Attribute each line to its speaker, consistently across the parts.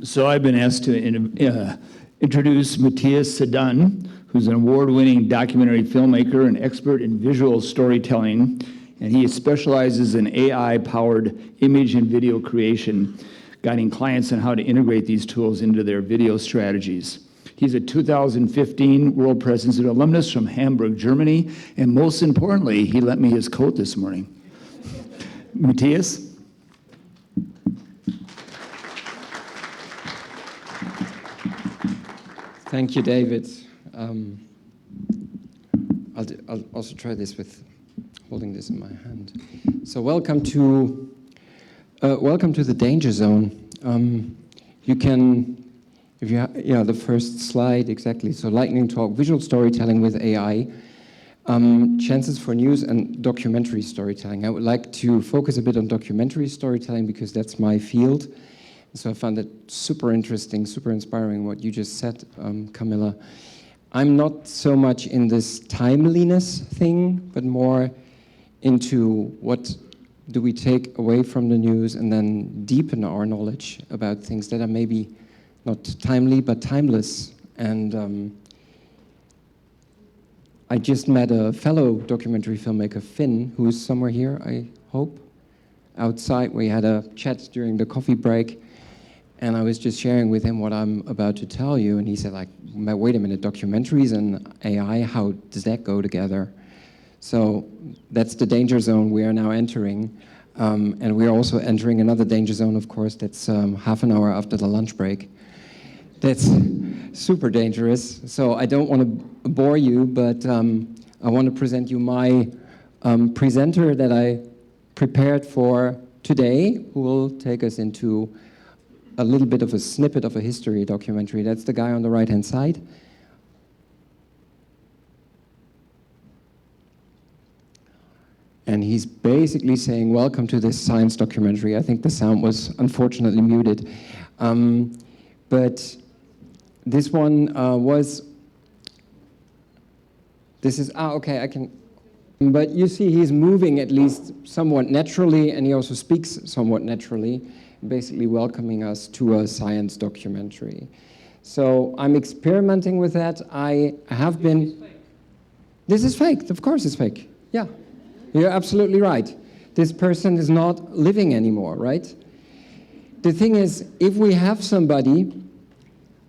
Speaker 1: So I've been asked to introduce Matthias Sdun, who's an award-winning documentary filmmaker and expert in visual storytelling, and he specializes in AI-powered image and video creation, guiding clients on how to integrate these tools into their video strategies. He's a 2015 World President alumnus from Hamburg, Germany, and most importantly, he lent me his coat this morning. Matthias?
Speaker 2: Thank you, David. I'll also try this with holding this in my hand. So welcome to the danger zone. You can, if you the first slide, exactly. So lightning talk, visual storytelling with AI, chances for news and documentary storytelling. I would like to focus a bit on documentary storytelling because that's my field. So I found it super interesting, super inspiring what you just said, Camilla. I'm not so much in this timeliness thing, but more into what do we take away from the news and then deepen our knowledge about things that are maybe not timely, but timeless. And I just met a fellow documentary filmmaker, Finn, who is somewhere here, I hope, outside. We had a chat during the coffee break. And I was just sharing with him what I'm about to tell you, and he said, like, wait a minute, documentaries and AI, how does that go together? So that's the danger zone we are now entering. And we are also entering another danger zone, of course, that's half an hour after the lunch break. That's super dangerous. So I don't want to bore you, but I want to present you my presenter that I prepared for today, who will take us into a little bit of a snippet of a history documentary. That's the guy on the right-hand side. And he's basically saying, welcome to this science documentary. I think the sound was unfortunately muted. But this one okay, I can, but you see he's moving at least somewhat naturally, and he also speaks somewhat naturally, basically welcoming us to a science documentary. So I'm experimenting with that. I have been... This is fake. Of course it's fake. Yeah, you're absolutely right. This person is not living anymore, right? The thing is, if we have somebody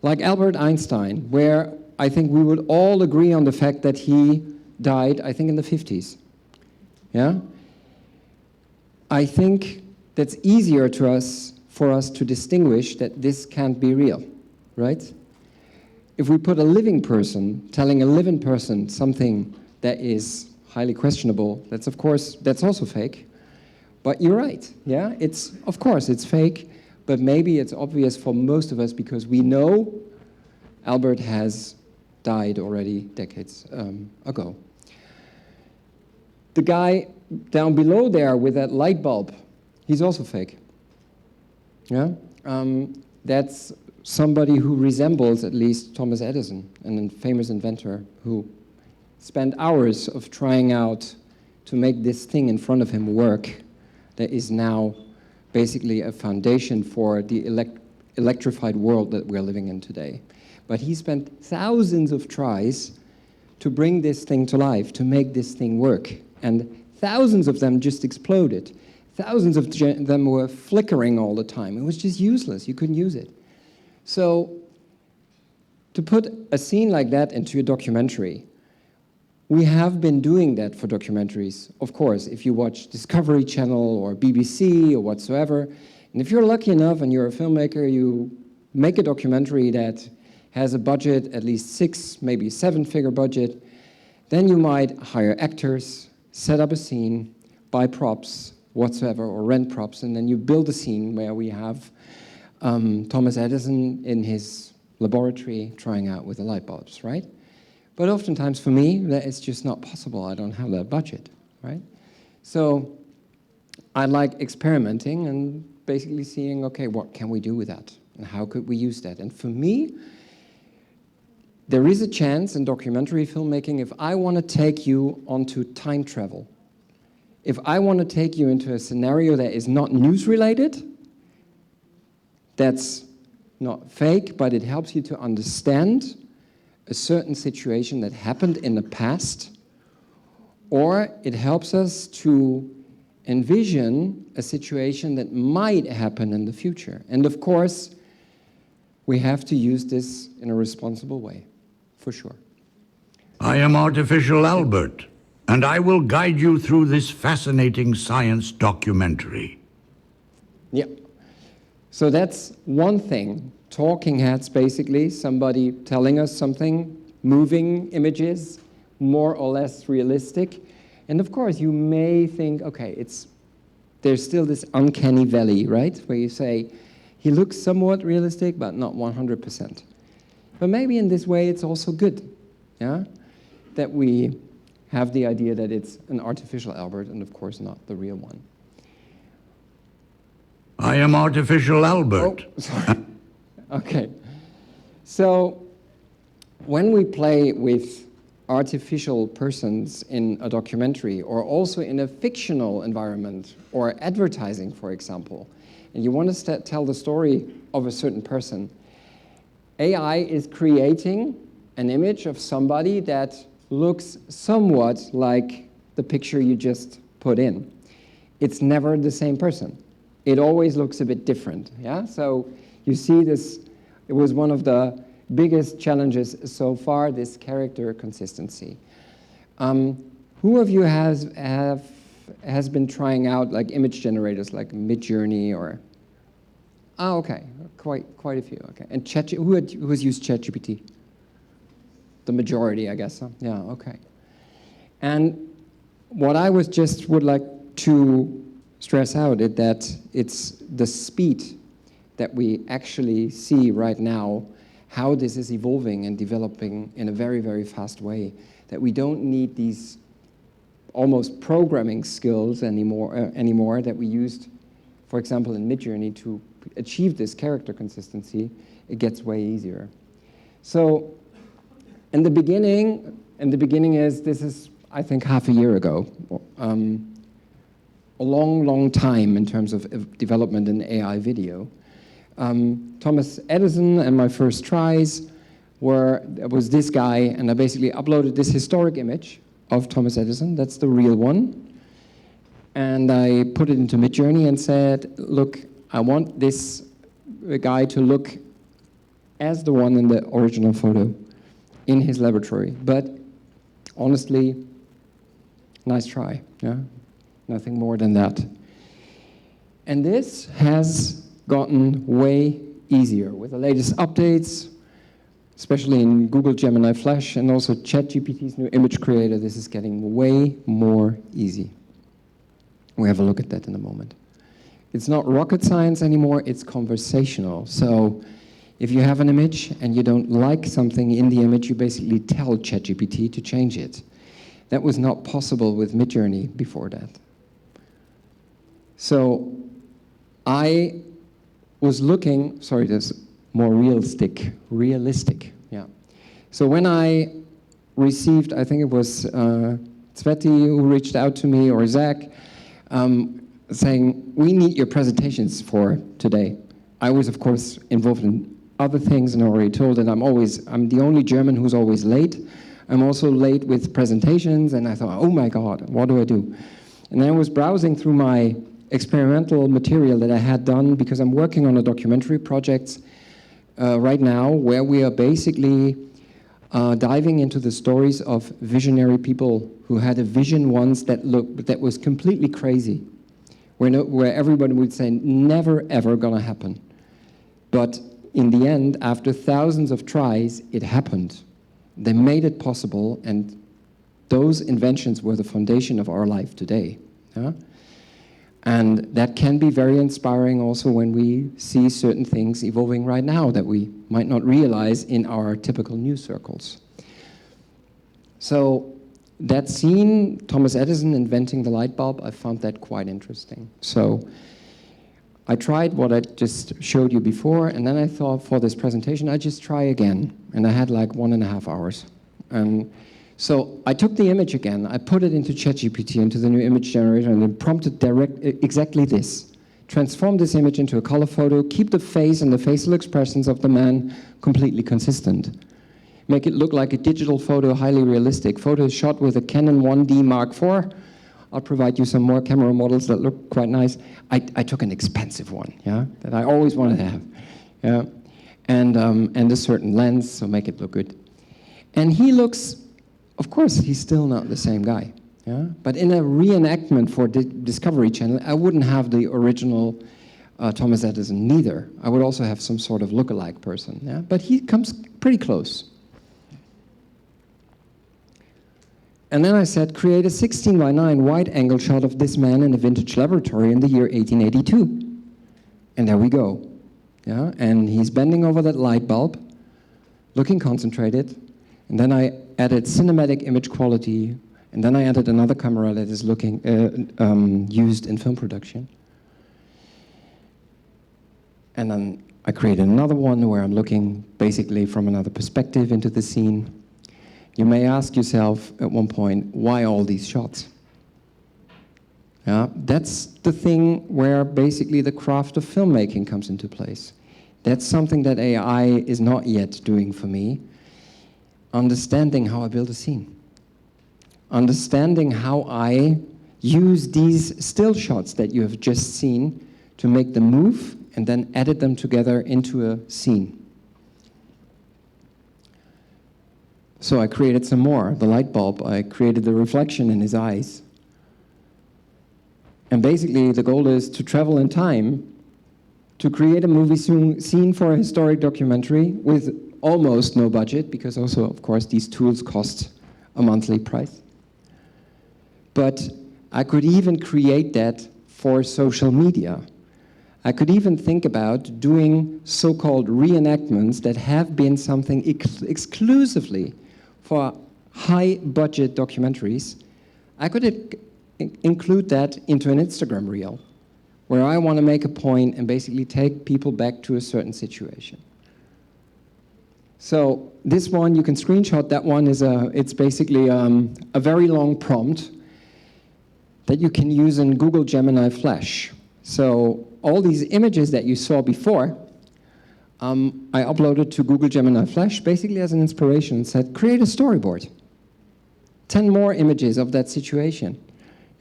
Speaker 2: like Albert Einstein, where I think we would all agree on the fact that he died, I think, in the 50s. Yeah? I think that's easier for us to distinguish that this can't be real, right? If we put a living person telling a living person something that is highly questionable, that's also fake. But you're right, yeah? Of course it's fake, but maybe it's obvious for most of us because we know Albert has died already decades ago. The guy down below there with that light bulb, he's also fake. Yeah, that's somebody who resembles at least Thomas Edison, a famous inventor who spent hours of trying out to make this thing in front of him work that is now basically a foundation for the electrified world that we're living in today. But he spent thousands of tries to bring this thing to life, to make this thing work, and thousands of them just exploded. Thousands of them were flickering all the time. It was just useless. You couldn't use it. So to put a scene like that into a documentary, we have been doing that for documentaries. Of course, if you watch Discovery Channel or BBC or whatsoever, and if you're lucky enough and you're a filmmaker, you make a documentary that has a budget, at least 6, maybe 7-figure budget, then you might hire actors, set up a scene, buy props, whatsoever, or rent props, and then you build a scene where we have Thomas Edison in his laboratory trying out with the light bulbs, right? But oftentimes for me, that is just not possible. I don't have that budget, right? So I like experimenting and basically seeing, okay, what can we do with that? And how could we use that? And for me, there is a chance in documentary filmmaking, if I want to take you onto time travel, if I want to take you into a scenario that is not news-related, that's not fake, but it helps you to understand a certain situation that happened in the past, or it helps us to envision a situation that might happen in the future. And of course, we have to use this in a responsible way, for sure.
Speaker 3: I am Artificial Albert, and I will guide you through this fascinating science documentary.
Speaker 2: Yeah. So that's one thing. Talking heads, basically, somebody telling us something, moving images, more or less realistic. And of course, you may think, okay, there's still this uncanny valley, right? Where you say, he looks somewhat realistic, but not 100%. But maybe in this way, it's also good, yeah? That we have the idea that it's an artificial Albert and of course not the real one.
Speaker 3: I am Artificial Albert.
Speaker 2: Oh, sorry. Okay. So when we play with artificial persons in a documentary or also in a fictional environment or advertising, for example, and you want to tell the story of a certain person, AI is creating an image of somebody that looks somewhat like the picture you just put in. It's never the same person. It always looks a bit different, yeah? So you see this, it was one of the biggest challenges so far, this character consistency. Who of you has been trying out like image generators like Midjourney or? Ah, okay, quite a few, okay. And who has used ChatGPT? The majority, I guess. Huh? Yeah, okay. And what I would like to stress out is that it's the speed that we actually see right now, how this is evolving and developing in a very, very fast way, that we don't need these almost programming skills anymore that we used, for example, in Midjourney to achieve this character consistency. It gets way easier. So, in the beginning this is, I think, half a year ago, a long, long time in terms of development in AI video. Thomas Edison and my first tries was this guy, and I basically uploaded this historic image of Thomas Edison. That's the real one. And I put it into Midjourney and said, look, I want this guy to look as the one in the original photo in his laboratory. But honestly, nice try, yeah? Nothing more than that. And this has gotten way easier with the latest updates, especially in Google Gemini Flash and also ChatGPT's new image creator. This is getting way more easy. We have a look at that in a moment. It's not rocket science anymore, it's conversational. So if you have an image and you don't like something in the image, you basically tell ChatGPT to change it. That was not possible with Midjourney before that. So I was looking, sorry, there's more realistic, yeah. So when I received, I think it was Sveti who reached out to me, or Zach, saying, we need your presentations for today. I was, of course, involved in other things and already told that I'm the only German who's always late. I'm also late with presentations, and I thought, oh my God, what do I do? And then I was browsing through my experimental material that I had done, because I'm working on a documentary project right now where we are basically diving into the stories of visionary people who had a vision once that was completely crazy, where everybody would say, never ever gonna happen. But in the end, after thousands of tries, it happened. They made it possible, and those inventions were the foundation of our life today. Yeah? And that can be very inspiring also when we see certain things evolving right now that we might not realize in our typical news circles. So that scene, Thomas Edison inventing the light bulb, I found that quite interesting. So I tried what I just showed you before, and then I thought for this presentation, I'd just try again. And I had like 1.5 hours. So I took the image again, I put it into ChatGPT, into the new image generator, and then prompted exactly this. transform this image into a color photo, keep the face and the facial expressions of the man completely consistent. Make it look like a digital photo, highly realistic. Photo is shot with a Canon 1D Mark IV. I'll provide you some more camera models that look quite nice. I took an expensive one, yeah, that I always wanted to have, yeah, and a certain lens, so make it look good. And he looks, of course, he's still not the same guy, yeah. But in a reenactment for the Discovery Channel, I wouldn't have the original Thomas Edison neither. I would also have some sort of look-alike person, yeah. But he comes pretty close. And then I said, create a 16 by 9 wide-angle shot of this man in a vintage laboratory in the year 1882. And there we go. Yeah? And he's bending over that light bulb, looking concentrated. And then I added cinematic image quality. And then I added another camera that is looking used in film production. And then I created another one where I'm looking basically from another perspective into the scene. You may ask yourself at one point, why all these shots? Yeah, that's the thing where basically the craft of filmmaking comes into place. That's something that AI is not yet doing for me. Understanding how I build a scene. Understanding how I use these still shots that you have just seen to make them move and then edit them together into a scene. So I created some more. The light bulb, I created the reflection in his eyes. And basically the goal is to travel in time to create a movie scene for a historic documentary with almost no budget, because also, of course, these tools cost a monthly price. But I could even create that for social media. I could even think about doing so-called reenactments that have been something exclusively for high-budget documentaries. I could include that into an Instagram reel, where I want to make a point and basically take people back to a certain situation. So this one, you can screenshot. That one is it's basically a very long prompt that you can use in Google Gemini Flash. So all these images that you saw before, I uploaded to Google Gemini Flash basically as an inspiration and said, create a storyboard. 10 more images of that situation.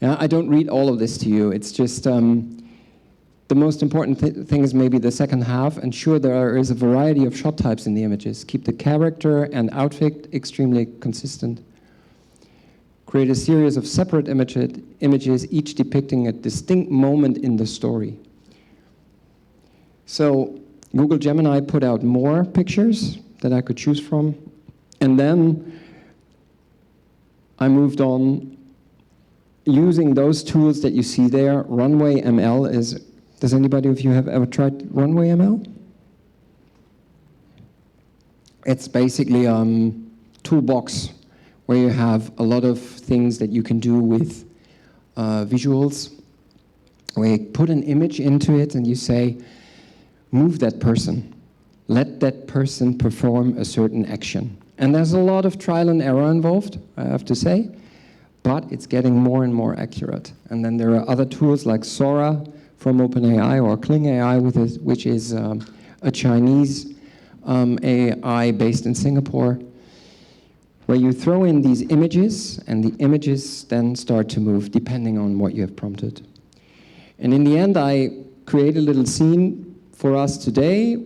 Speaker 2: Yeah, I don't read all of this to you. It's just the most important thing is maybe the second half. And sure, there is a variety of shot types in the images. Keep the character and outfit extremely consistent. Create a series of separate images, each depicting a distinct moment in the story. So Google Gemini put out more pictures that I could choose from. And then I moved on using those tools that you see there. Runway ML is, does anybody of you have ever tried Runway ML? It's basically a toolbox where you have a lot of things that you can do with visuals, where you put an image into it and you say, move that person. Let that person perform a certain action. And there's a lot of trial and error involved, I have to say, but it's getting more and more accurate. And then there are other tools like Sora from OpenAI or Kling AI, which is a Chinese AI based in Singapore, where you throw in these images and the images then start to move depending on what you have prompted. And in the end, I create a little scene for us today.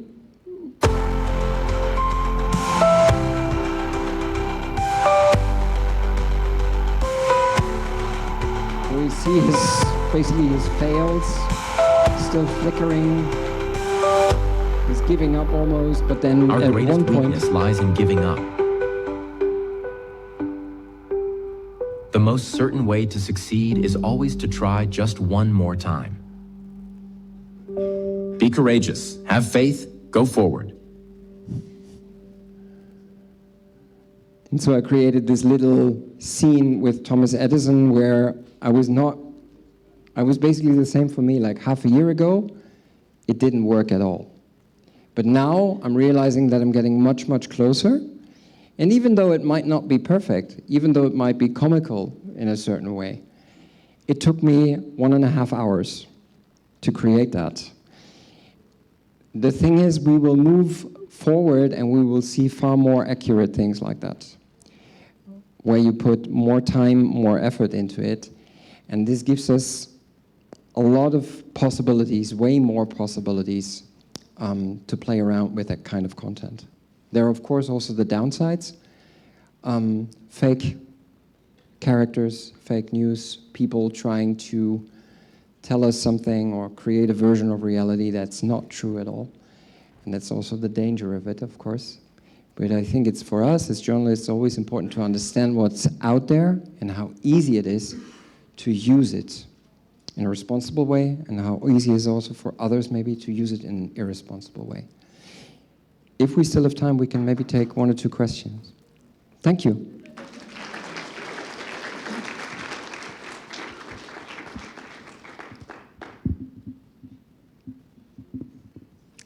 Speaker 2: We see basically his fails, still flickering. He's giving up almost, but then
Speaker 4: Our
Speaker 2: at
Speaker 4: greatest
Speaker 2: one point,
Speaker 4: weakness lies in giving up. The most certain way to succeed is always to try just one more time. Be courageous, have faith, go forward.
Speaker 2: and so I created this little scene with Thomas Edison where I was basically the same for me. Like half a year ago, it didn't work at all. But now I'm realizing that I'm getting much, much closer. And even though it might not be perfect, even though it might be comical in a certain way, it took me 1.5 hours to create that. The thing is, we will move forward and we will see far more accurate things like that, where you put more time, more effort into it. And this gives us a lot of possibilities, way more possibilities to play around with that kind of content. There are, of course, also the downsides. Fake characters, fake news, people trying to tell us something or create a version of reality that's not true at all. And that's also the danger of it, of course. But I think it's, for us as journalists, always important to understand what's out there and how easy it is to use it in a responsible way, and how easy it is also for others maybe to use it in an irresponsible way. If we still have time, we can maybe take 1 or 2 questions. Thank you.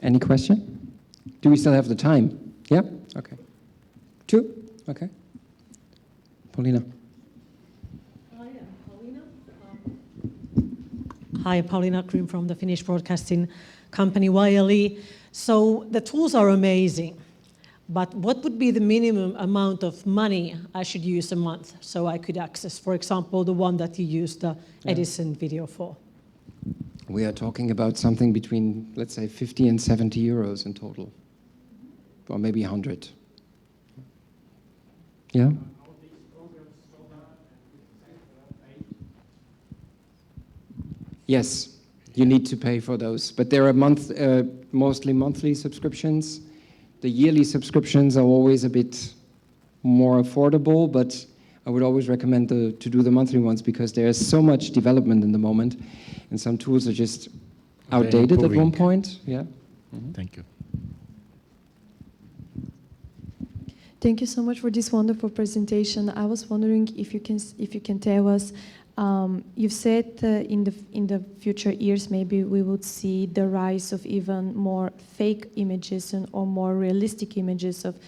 Speaker 2: Any question? Do we still have the time? Yeah? Okay. 2? Okay. Paulina.
Speaker 5: Hi, Paulina Krim from the Finnish broadcasting company YLE. So the tools are amazing, but what would be the minimum amount of money I should use a month so I could access, for example, the one that you used the Edison video for?
Speaker 2: We are talking about something between, let's say, 50 and 70 euros in total, or maybe 100. Yeah? Yes, you need to pay for those, but there are mostly monthly subscriptions. The yearly subscriptions are always a bit more affordable, but I would always recommend to do the monthly ones because there's so much development in the moment, and some tools are just outdated at one point. Yeah. Mm-hmm.
Speaker 6: Thank you.
Speaker 7: Thank you so much for this wonderful presentation. I was wondering if you can tell us. You've said in the future years maybe we would see the rise of even more fake images or more realistic images of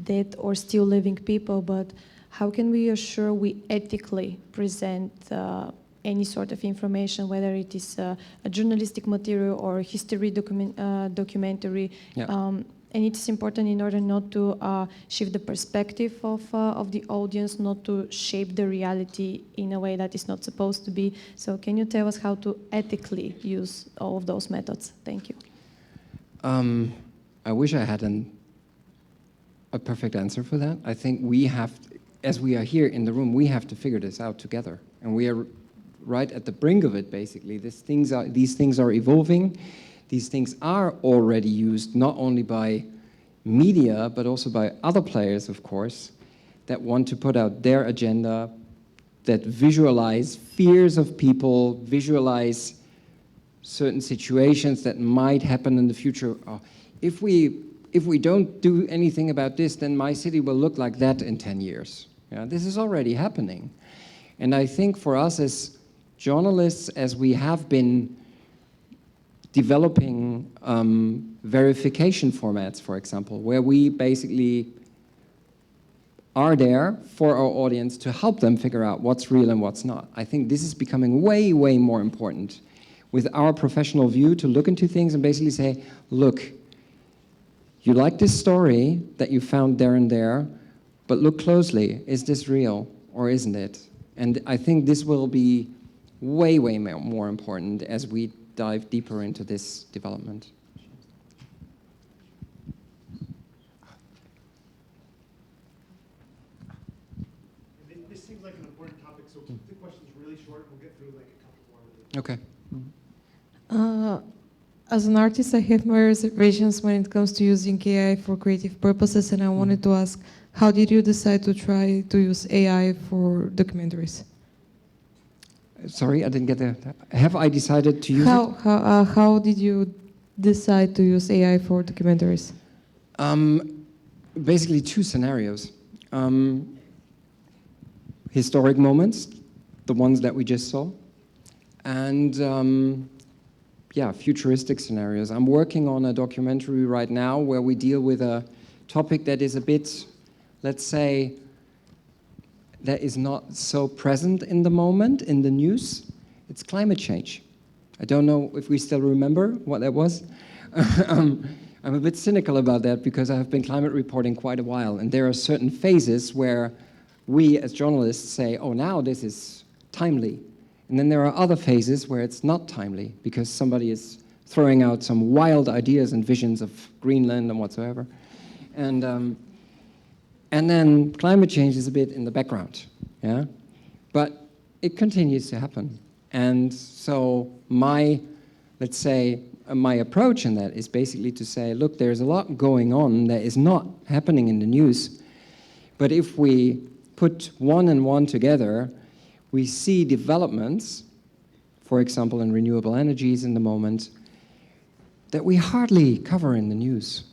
Speaker 7: dead or still living people, but how can we assure we ethically present any sort of information, whether it is a journalistic material or a history documentary?
Speaker 2: Yeah.
Speaker 7: And it's important in order not to shift the perspective of the audience, not to shape the reality in a way that is not supposed to be. So can you tell us how to ethically use all of those methods? Thank you.
Speaker 2: I wish I had a perfect answer for that. I think we have, as we are here in the room, we have to figure this out together. And we are right at the brink of it, basically. These things are evolving. These things are already used not only by media, but also by other players, of course, that want to put out their agenda, that visualize fears of people, visualize certain situations that might happen in the future. Oh, if we don't do anything about this, then my city will look like that in 10 years. Yeah, this is already happening. And I think for us as journalists, as we have been developing verification formats, for example, where we basically are there for our audience to help them figure out what's real and what's not. I think this is becoming way, way more important with our professional view to look into things and basically say, look, you like this story that you found there and there, but look closely, is this real or isn't it? And I think this will be way, way more important as we dive deeper into this development.
Speaker 8: This seems like an important topic, so keep the questions really short. We'll get through like a couple more.
Speaker 2: Okay.
Speaker 9: As an artist, I have my reservations when it comes to using AI for creative purposes, and I wanted to ask, how did you decide to try to use AI for documentaries?
Speaker 2: Sorry, I didn't get that. Have I decided to use it?
Speaker 9: How did you decide to use AI for documentaries?
Speaker 2: Basically 2 scenarios. Historic moments, the ones that we just saw, and yeah, futuristic scenarios. I'm working on a documentary right now where we deal with a topic that is a bit, let's say, that is not so present in the moment in the news. It's climate change. I don't know if we still remember what that was. I'm a bit cynical about that because I have been climate reporting quite a while, and there are certain phases where we as journalists say, oh, now this is timely. And then there are other phases where it's not timely because somebody is throwing out some wild ideas and visions of Greenland and whatsoever. And then climate change is a bit in the background, yeah? But it continues to happen. And so let's say, my approach in that is basically to say, look, there's a lot going on that is not happening in the news. But if we put one and one together, we see developments, for example, in renewable energies in the moment, that we hardly cover in the news.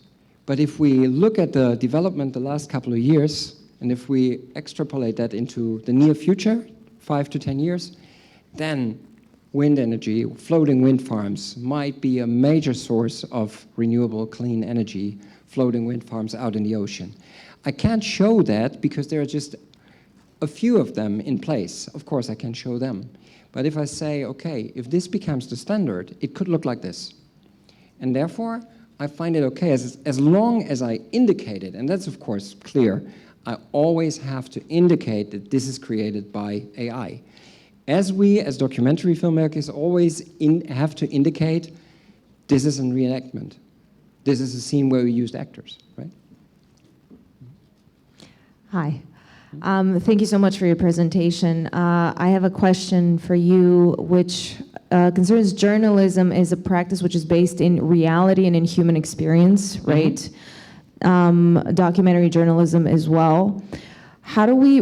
Speaker 2: But if we look at the development the last couple of years, and if we extrapolate that into the near future, 5 to 10 years, then wind energy, floating wind farms might be a major source of renewable clean energy, floating wind farms out in the ocean. I can't show that because there are just a few of them in place. Of course, I can show them. But if I say, okay, if this becomes the standard, it could look like this. And therefore, I find it okay as long as I indicate it, and that's of course clear, I always have to indicate that this is created by AI. As we, as documentary filmmakers, always have to indicate this is a reenactment. This is a scene where we used actors, right?
Speaker 6: Hi. Thank you so much for your presentation. I have a question for you, which concerns journalism as a practice which is based in reality and in human experience, right? Documentary journalism as well. How do we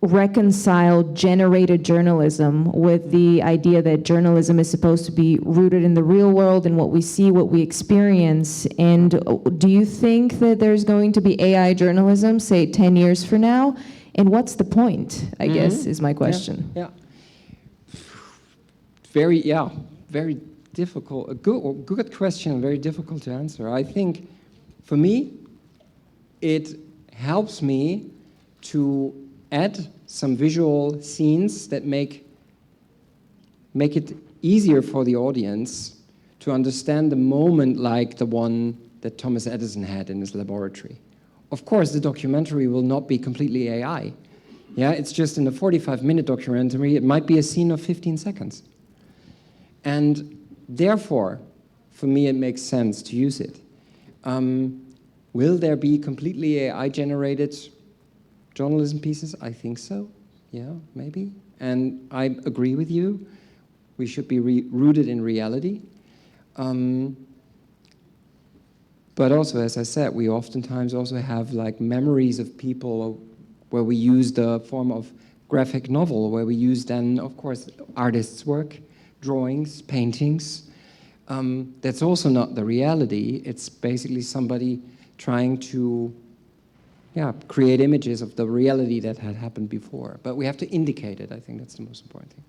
Speaker 6: reconcile generated journalism with the idea that journalism is supposed to be rooted in the real world and what we see, what we experience? And do you think that there's going to be AI journalism, say 10 years from now? And what's the point, I guess, is my question.
Speaker 2: Yeah. Very difficult, a good question, very difficult to answer. I think, for me, it helps me to add some visual scenes that make it easier for the audience to understand the moment like the one that Thomas Edison had in his laboratory. Of course, the documentary will not be completely AI. Yeah, it's just in a 45-minute documentary, it might be a scene of 15 seconds. And therefore, for me, it makes sense to use it. Will there be completely AI-generated journalism pieces? I think so. Yeah, maybe. And I agree with you. We should be rooted in reality. But also, as I said, we oftentimes also have like memories of people where we use the form of graphic novel, where we use then, of course, artists' work, drawings, paintings. That's also not the reality. It's basically somebody trying to create images of the reality that had happened before. But we have to indicate it. I think that's the most important thing.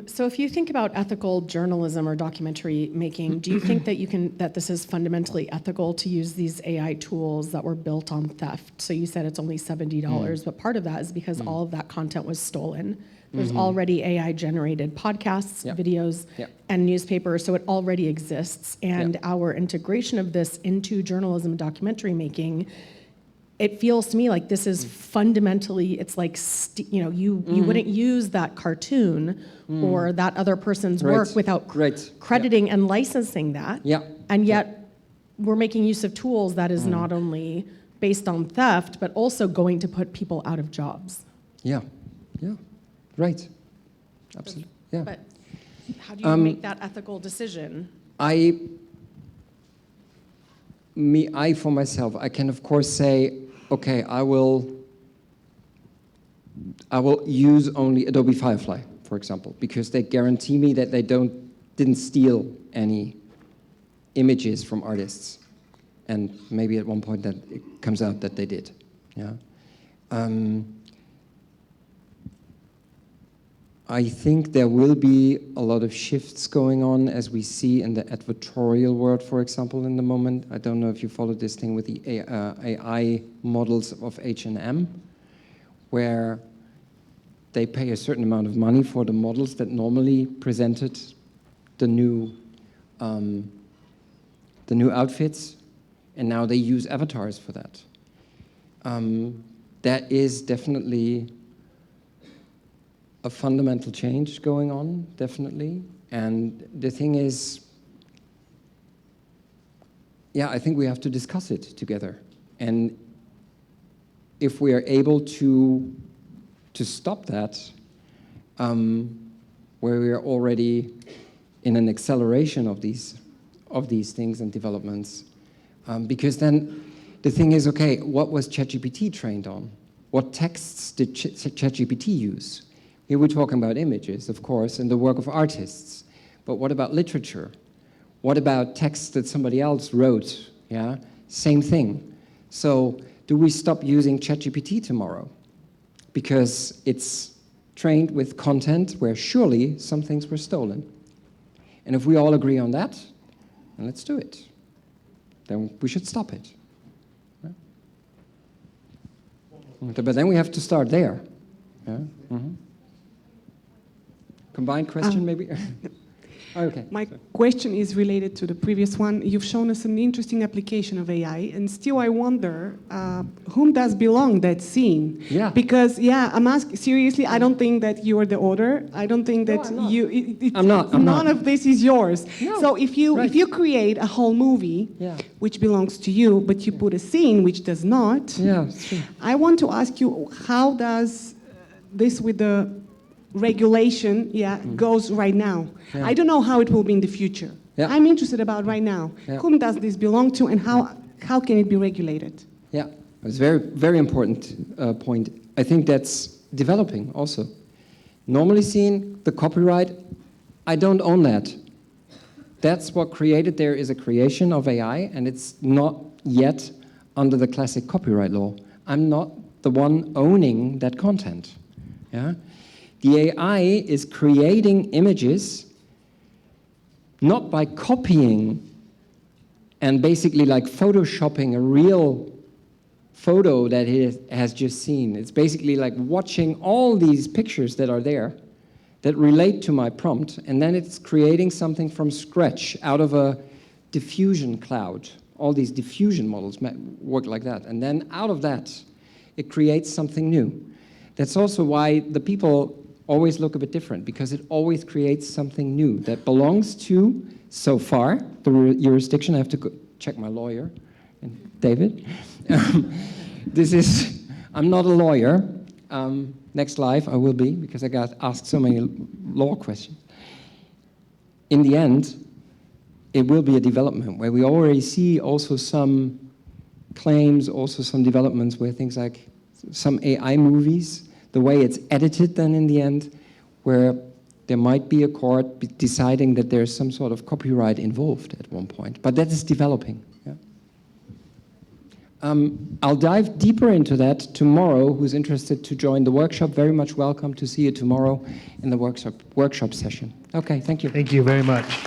Speaker 10: So if you think about ethical journalism or documentary making, do you think that this is fundamentally ethical to use these AI tools that were built on theft? So you said it's only $70, but part of that is because all of that content was stolen. There's already AI-generated podcasts, videos, and newspapers, so it already exists. And our integration of this into journalism and documentary making, it feels to me like this is fundamentally, it's like, you wouldn't use that cartoon or that other person's work without crediting and licensing that. And yet we're making use of tools that is not only based on theft, but also going to put people out of jobs.
Speaker 2: Right. Absolutely. Yeah.
Speaker 10: But how do you make that ethical decision?
Speaker 2: I for myself, I can of course say, okay, I will use only Adobe Firefly, for example, because they guarantee me that they didn't steal any images from artists. And maybe at one point that it comes out that they did. Yeah. I think there will be a lot of shifts going on as we see in the advertorial world, for example, in the moment. I don't know if you followed this thing with the AI models of H&M, where they pay a certain amount of money for the models that normally presented the new outfits, and now they use avatars for that. That is definitely a fundamental change going on, definitely. And the thing is, yeah, I think we have to discuss it together. And if we are able to stop that, where we are already in an acceleration of these things and developments, because then the thing is, okay, what was ChatGPT trained on? What texts did ChatGPT use? Here we're talking about images, of course, and the work of artists. But what about literature? What about texts that somebody else wrote? Yeah, same thing. So do we stop using ChatGPT tomorrow? Because it's trained with content where surely some things were stolen. And if we all agree on that, then let's do it. Then we should stop it. Yeah? But then we have to start there. Yeah? Mm-hmm. Combined question, maybe? Okay.
Speaker 11: My question is related to the previous one. You've shown us an interesting application of AI, and still I wonder, whom does belong that scene?
Speaker 2: Yeah.
Speaker 11: Because, yeah, I'm asking, seriously, I don't think that you are the author. I don't think that
Speaker 2: I'm not.
Speaker 11: none of this is yours.
Speaker 2: No.
Speaker 11: So if you create a whole movie, which belongs to you, but you put a scene which does not, I want to ask you, how does this with the regulation goes right now? I don't know how it will be in the future. I'm interested about right now. Whom does this belong to, and how can it be regulated?
Speaker 2: Yeah, it's a very, very important point. I think that's developing also. Normally seen, the copyright, I don't own that. That's what created there is a creation of AI, and it's not yet under the classic copyright law. I'm not the one owning that content. Yeah. The AI is creating images not by copying and basically like photoshopping a real photo that it has just seen. It's basically like watching all these pictures that are there that relate to my prompt, and then it's creating something from scratch out of a diffusion cloud. All these diffusion models work like that. And then out of that, it creates something new. That's also why the people always look a bit different, because it always creates something new that belongs to, so far, the jurisdiction. I have to check my lawyer, and David. I'm not a lawyer. Next life I will be, because I got asked so many law questions. In the end, it will be a development where we already see also some claims, also some developments where things like some AI movies, the way it's edited then in the end, where there might be a court deciding that there's some sort of copyright involved at one point. But that is developing. Yeah. I'll dive deeper into that tomorrow. Who's interested to join the workshop, very much welcome to see you tomorrow in the workshop session. Okay, thank you.
Speaker 8: Thank you very much.